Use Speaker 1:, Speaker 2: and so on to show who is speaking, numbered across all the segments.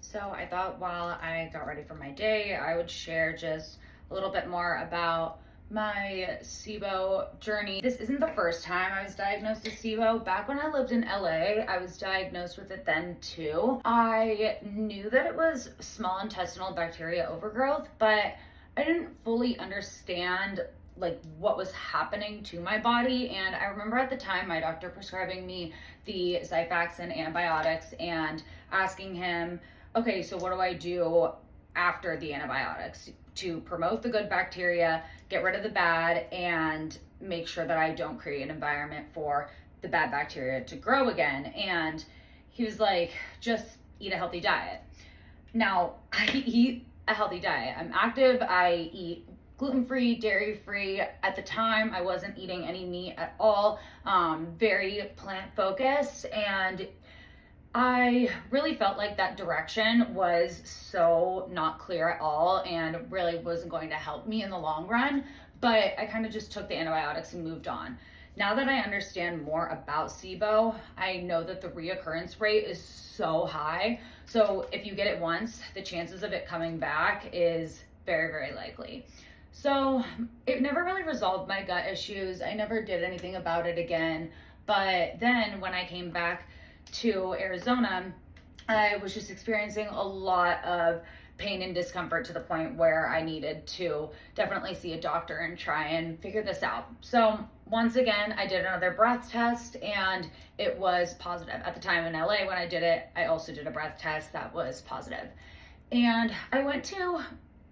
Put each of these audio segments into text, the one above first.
Speaker 1: So I thought while I got ready for my day, I would share just a little bit more about my SIBO journey. This isn't the first time I was diagnosed with SIBO. Back when I lived in LA, I was diagnosed with it then too. I knew that it was small intestinal bacteria overgrowth, but I didn't fully understand like what was happening to my body. And I remember at the time my doctor prescribing me the Xifaxan antibiotics and asking him, okay, so what do I do after the antibiotics to promote the good bacteria, get rid of the bad, and make sure that I don't create an environment for the bad bacteria to grow again? And he was like, just eat a healthy diet. Now, I eat a healthy diet. I'm active. I eat gluten-free, dairy-free. At the time, I wasn't eating any meat at all, very plant-focused, and I really felt like that direction was so not clear at all and really wasn't going to help me in the long run, but I kind of just took the antibiotics and moved on. Now that I understand more about SIBO, I know that the reoccurrence rate is so high. So if you get it once, the chances of it coming back is very, very likely. So it never really resolved my gut issues. I never did anything about it again. But then when I came back to Arizona, I was just experiencing a lot of pain and discomfort to the point where I needed to definitely see a doctor and try and figure this out. So once again, I did another breath test and it was positive. At the time in LA when I did it, I also did a breath test that was positive. And I went to,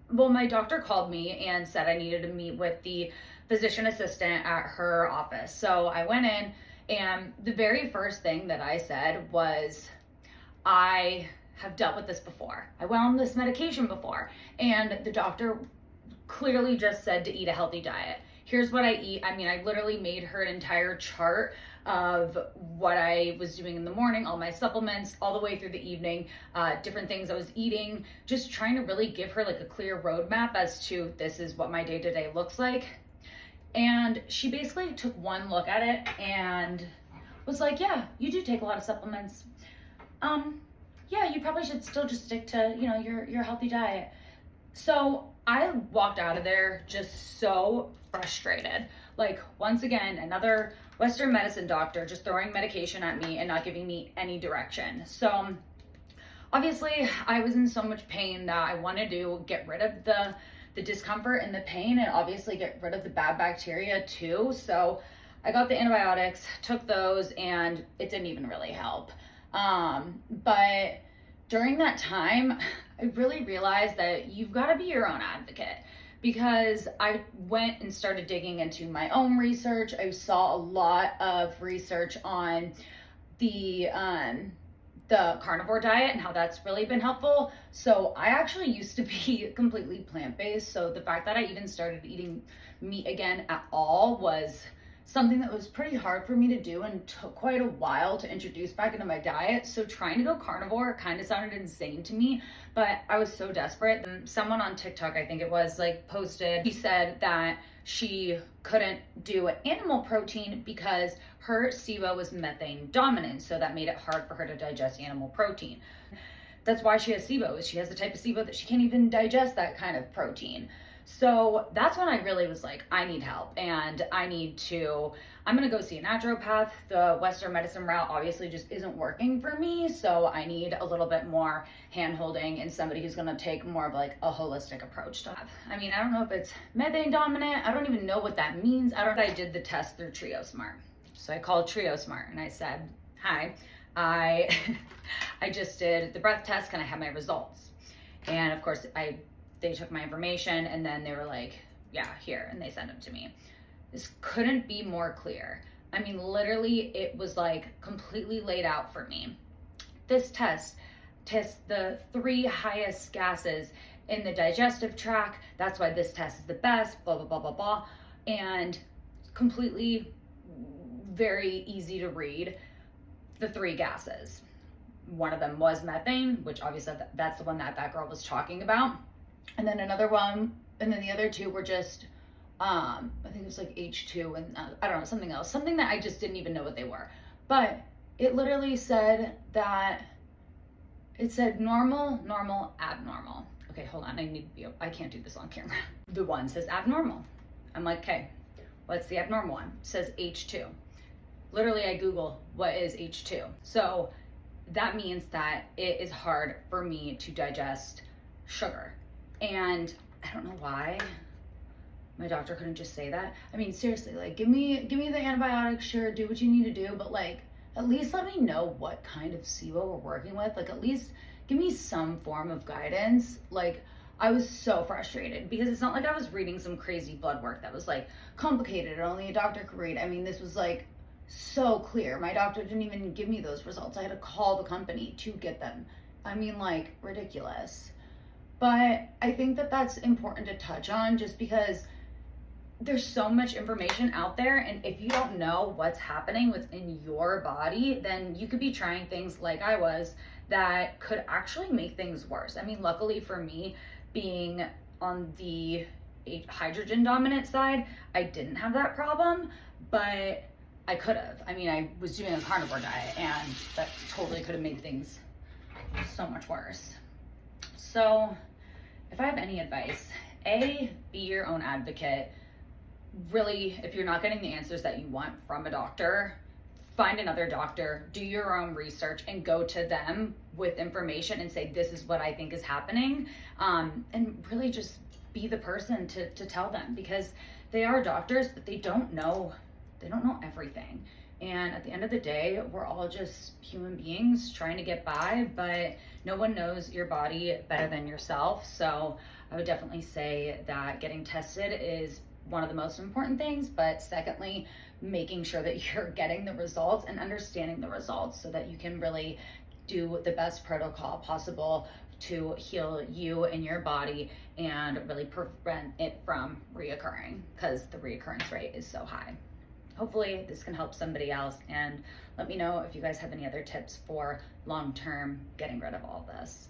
Speaker 1: my doctor called me and said I needed to meet with the physician assistant at her office. So I went in, and the very first thing that I said was, I have dealt with this before. I went on this medication before. And the doctor clearly just said to eat a healthy diet. Here's what I eat. I mean, I literally made her an entire chart of what I was doing in the morning, all my supplements, all the way through the evening, different things I was eating, just trying to really give her like a clear roadmap as to this is what my day-to-day looks like. And she basically took one look at it and was like, yeah, you do take a lot of supplements. Yeah, you probably should still just stick to, your healthy diet. So I walked out of there just so frustrated. Like, once again, another Western medicine doctor just throwing medication at me and not giving me any direction. So obviously I was in so much pain that I wanted to get rid of the discomfort and the pain, and obviously get rid of the bad bacteria too. So I got the antibiotics, took those, and it didn't even really help. But during that time, I really realized that you've got to be your own advocate, because I went and started digging into my own research. I saw a lot of research on the carnivore diet and how that's really been helpful. So I actually used to be completely plant-based. So the fact that I even started eating meat again at all was something that was pretty hard for me to do and took quite a while to introduce back into my diet. So trying to go carnivore kind of sounded insane to me, but I was so desperate. And someone on TikTok, I think it was, like, posted, she said that she couldn't do animal protein because her SIBO was methane dominant, so that made it hard for her to digest animal protein. That's why she has SIBO, is she has the type of SIBO that she can't even digest that kind of protein. So that's when I really was like, I need help, and I'm gonna go see a naturopath. The Western medicine route obviously just isn't working for me, so I need a little bit more hand-holding and somebody who's gonna take more of like a holistic approach to have. I mean, I don't know if it's methane dominant. I don't even know what that means. I did the test through TrioSmart. So I called TrioSmart and I said, hi, I just did the breath test. Can I have my results? And of course, they took my information and then they were like, yeah, here, and they sent them to me. This couldn't be more clear. I mean, literally, it was like completely laid out for me. This test tests the 3 highest gases in the digestive tract. That's why this test is the best, blah, blah, blah, blah, blah. And completely very easy to read, the 3 gases. One of them was methane, which obviously that's the one that girl was talking about. And then another one, and then the other 2 were just, I think it was like H2 and I don't know, something else, something that I just didn't even know what they were. But it literally said that It said normal, normal, abnormal. Okay, hold on. I can't do this on camera. The one says abnormal. I'm like, okay, what's the abnormal one? It says H2. Literally, I Google what is H2. So that means that it is hard for me to digest sugar. And I don't know why my doctor couldn't just say that. I mean, seriously, like give me the antibiotics, sure, do what you need to do, but like at least let me know what kind of SIBO we're working with. Like at least give me some form of guidance. Like I was so frustrated because it's not like I was reading some crazy blood work that was like complicated and only a doctor could read. I mean, this was like so clear. My doctor didn't even give me those results. I had to call the company to get them. I mean, like ridiculous. But I think that that's important to touch on just because there's so much information out there, and if you don't know what's happening within your body, then you could be trying things like I was that could actually make things worse. I mean, luckily for me, being on the hydrogen dominant side, I didn't have that problem, but I could have. I mean, I was doing a carnivore diet and that totally could have made things so much worse. So if I have any advice, A, be your own advocate. Really, if you're not getting the answers that you want from a doctor, find another doctor, do your own research, and go to them with information and say, this is what I think is happening. And really just be the person to tell them, because they are doctors, but they don't know everything. And at the end of the day, we're all just human beings trying to get by, but no one knows your body better than yourself. So I would definitely say that getting tested is one of the most important things, but secondly, making sure that you're getting the results and understanding the results so that you can really do the best protocol possible to heal you and your body and really prevent it from reoccurring, because the reoccurrence rate is so high. Hopefully this can help somebody else, and let me know if you guys have any other tips for long-term getting rid of all this.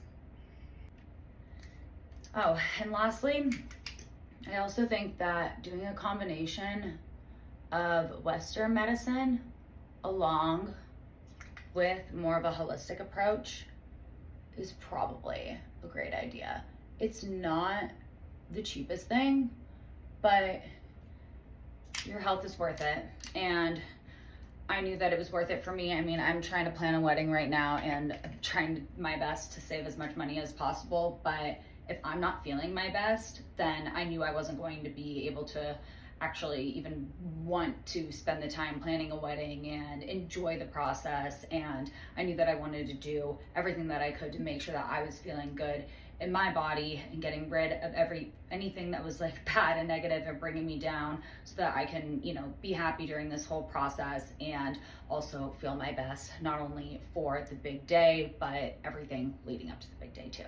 Speaker 1: Oh, and lastly, I also think that doing a combination of Western medicine along with more of a holistic approach is probably a great idea. It's not the cheapest thing, but your health is worth it. And I knew that it was worth it for me. I mean, I'm trying to plan a wedding right now and I'm trying my best to save as much money as possible, but if I'm not feeling my best, then I knew I wasn't going to be able to actually even want to spend the time planning a wedding and enjoy the process. And I knew that I wanted to do everything that I could to make sure that I was feeling good in my body and getting rid of anything that was like bad and negative and bringing me down, so that I can, be happy during this whole process and also feel my best, not only for the big day, but everything leading up to the big day too.